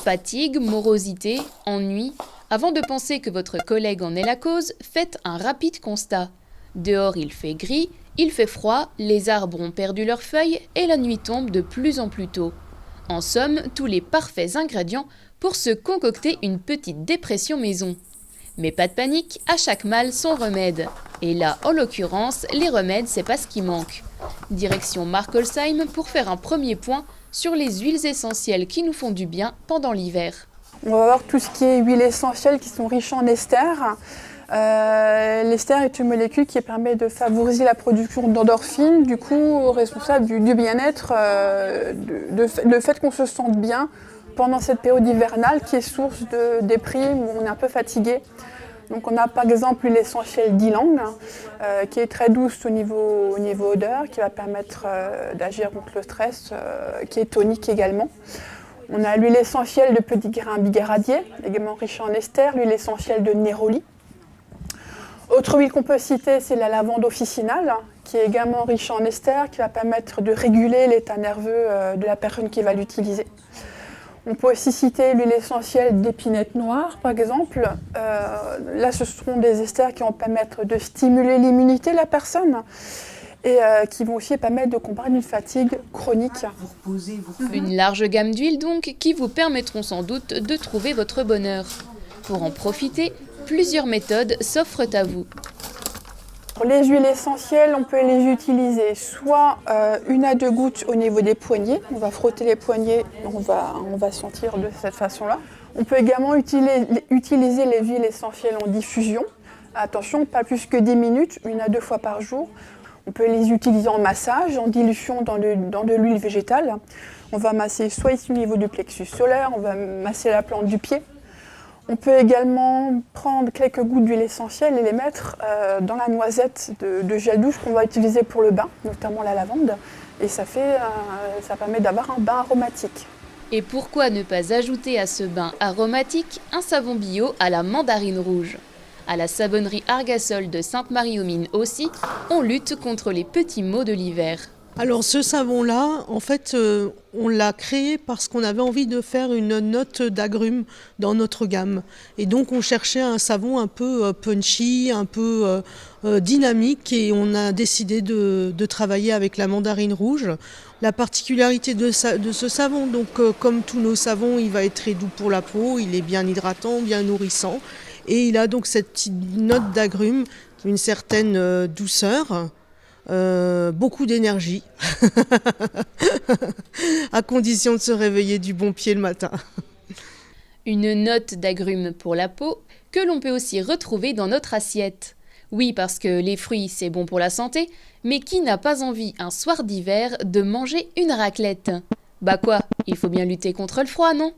Fatigue, morosité, ennui. Avant de penser que votre collègue en est la cause, faites un rapide constat. Dehors il fait gris, il fait froid, les arbres ont perdu leurs feuilles et la nuit tombe de plus en plus tôt. En somme, tous les parfaits ingrédients pour se concocter une petite dépression maison. Mais pas de panique, à chaque mal son remède. Et là, en l'occurrence, les remèdes, c'est pas ce qui manque. Direction Markolsheim pour faire un premier point sur les huiles essentielles qui nous font du bien pendant l'hiver. On va voir tout ce qui est huiles essentielles qui sont riches en ester. L'ester est une molécule qui permet de favoriser la production d'endorphines, du coup responsable du bien-être, le fait qu'on se sente bien pendant cette période hivernale qui est source de déprime, où on est un peu fatigué. Donc on a par exemple l'huile essentielle d'ylang, qui est très douce au niveau odeur, qui va permettre d'agir contre le stress, qui est tonique également. On a l'huile essentielle de petit grain bigaradier, également riche en ester, l'huile essentielle de néroli. Autre huile qu'on peut citer, c'est la lavande officinale, qui est également riche en ester, qui va permettre de réguler l'état nerveux de la personne qui va l'utiliser. On peut aussi citer l'huile essentielle d'épinette noire, par exemple. Là, ce seront des esters qui vont permettre de stimuler l'immunité de la personne et qui vont aussi permettre de combattre une fatigue chronique. Une large gamme d'huiles donc qui vous permettront sans doute de trouver votre bonheur. Pour en profiter, plusieurs méthodes s'offrent à vous. Pour les huiles essentielles, on peut les utiliser soit 1 à 2 gouttes au niveau des poignets. On va frotter les poignets, on va sentir de cette façon-là. On peut également utiliser les huiles essentielles en diffusion. Attention, pas plus que 10 minutes, 1 à 2 fois par jour. On peut les utiliser en massage, en dilution dans de l'huile végétale. On va masser soit ici au niveau du plexus solaire, on va masser la plante du pied. On peut également prendre quelques gouttes d'huile essentielle et les mettre dans la noisette de gel douche qu'on va utiliser pour le bain, notamment la lavande. Et ça permet d'avoir un bain aromatique. Et pourquoi ne pas ajouter à ce bain aromatique un savon bio à la mandarine rouge ? À la savonnerie Argasol de Sainte-Marie-aux-Mines aussi, on lutte contre les petits maux de l'hiver. Alors ce savon-là, en fait, on l'a créé parce qu'on avait envie de faire une note d'agrumes dans notre gamme. Et donc on cherchait un savon un peu punchy, un peu dynamique, et on a décidé de travailler avec la mandarine rouge. La particularité de ce savon, donc comme tous nos savons, il va être très doux pour la peau, il est bien hydratant, bien nourrissant. Et il a donc cette petite note d'agrumes, une certaine douceur. Beaucoup d'énergie, à condition de se réveiller du bon pied le matin. Une note d'agrumes pour la peau que l'on peut aussi retrouver dans notre assiette. Oui, parce que les fruits, c'est bon pour la santé, mais qui n'a pas envie, un soir d'hiver, de manger une raclette ? Bah quoi, il faut bien lutter contre le froid, non ?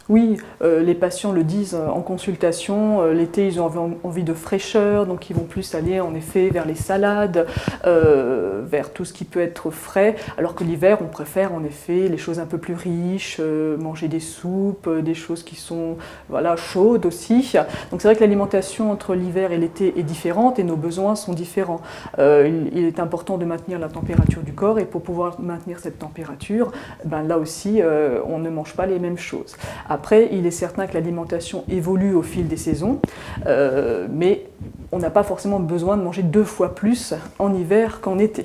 Oui, les patients le disent en consultation, l'été ils ont envie de fraîcheur, donc ils vont plus aller en effet vers les salades, vers tout ce qui peut être frais, alors que l'hiver on préfère en effet les choses un peu plus riches, manger des soupes, des choses qui sont chaudes aussi. Donc c'est vrai que l'alimentation entre l'hiver et l'été est différente et nos besoins sont différents. Il est important de maintenir la température du corps et pour pouvoir maintenir cette température, là aussi on ne mange pas les mêmes choses. Après, il est certain que l'alimentation évolue au fil des saisons, mais on n'a pas forcément besoin de manger 2 fois plus en hiver qu'en été.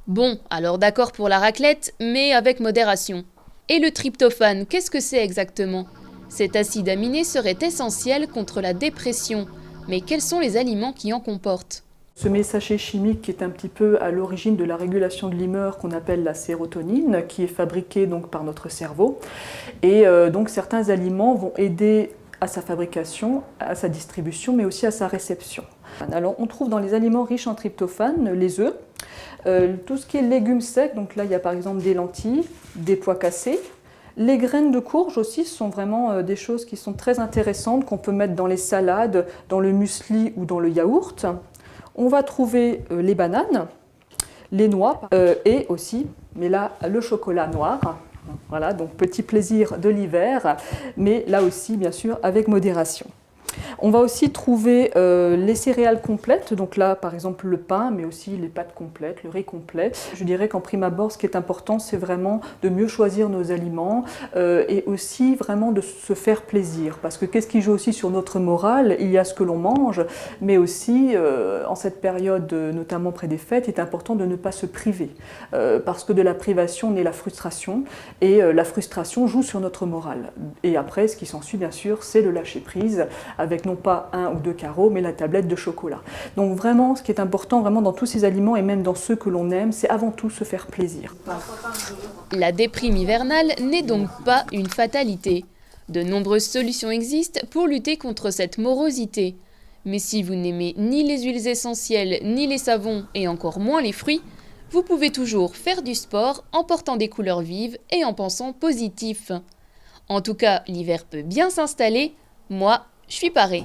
Bon, alors d'accord pour la raclette, mais avec modération. Et le tryptophane, qu'est-ce que c'est exactement ? Cet acide aminé serait essentiel contre la dépression, mais quels sont les aliments qui en comportent ? Ce messager chimique qui est un petit peu à l'origine de la régulation de l'humeur qu'on appelle la sérotonine, qui est fabriquée donc par notre cerveau. Et donc certains aliments vont aider à sa fabrication, à sa distribution, mais aussi à sa réception. Alors on trouve dans les aliments riches en tryptophane les œufs, tout ce qui est légumes secs, donc là il y a par exemple des lentilles, des pois cassés. Les graines de courge aussi sont vraiment des choses qui sont très intéressantes, qu'on peut mettre dans les salades, dans le muesli ou dans le yaourt. On va trouver les bananes, les noix et aussi, mais là, le chocolat noir. Voilà, donc petit plaisir de l'hiver, mais là aussi, bien sûr, avec modération. On va aussi trouver les céréales complètes, donc là par exemple le pain, mais aussi les pâtes complètes, le riz complet. Je dirais qu'en prime abord, ce qui est important, c'est vraiment de mieux choisir nos aliments et aussi vraiment de se faire plaisir. Parce que qu'est-ce qui joue aussi sur notre morale? Il y a ce que l'on mange, mais aussi en cette période, notamment près des fêtes, il est important de ne pas se priver. Parce que de la privation naît la frustration, et la frustration joue sur notre morale. Et après, ce qui s'ensuit bien sûr, c'est le lâcher prise, avec non pas 1 ou 2 carreaux, mais la tablette de chocolat. Donc vraiment, ce qui est important vraiment dans tous ces aliments, et même dans ceux que l'on aime, c'est avant tout se faire plaisir. La déprime hivernale n'est donc pas une fatalité. De nombreuses solutions existent pour lutter contre cette morosité. Mais si vous n'aimez ni les huiles essentielles, ni les savons, et encore moins les fruits, vous pouvez toujours faire du sport en portant des couleurs vives et en pensant positif. En tout cas, l'hiver peut bien s'installer. Moi, je suis parée.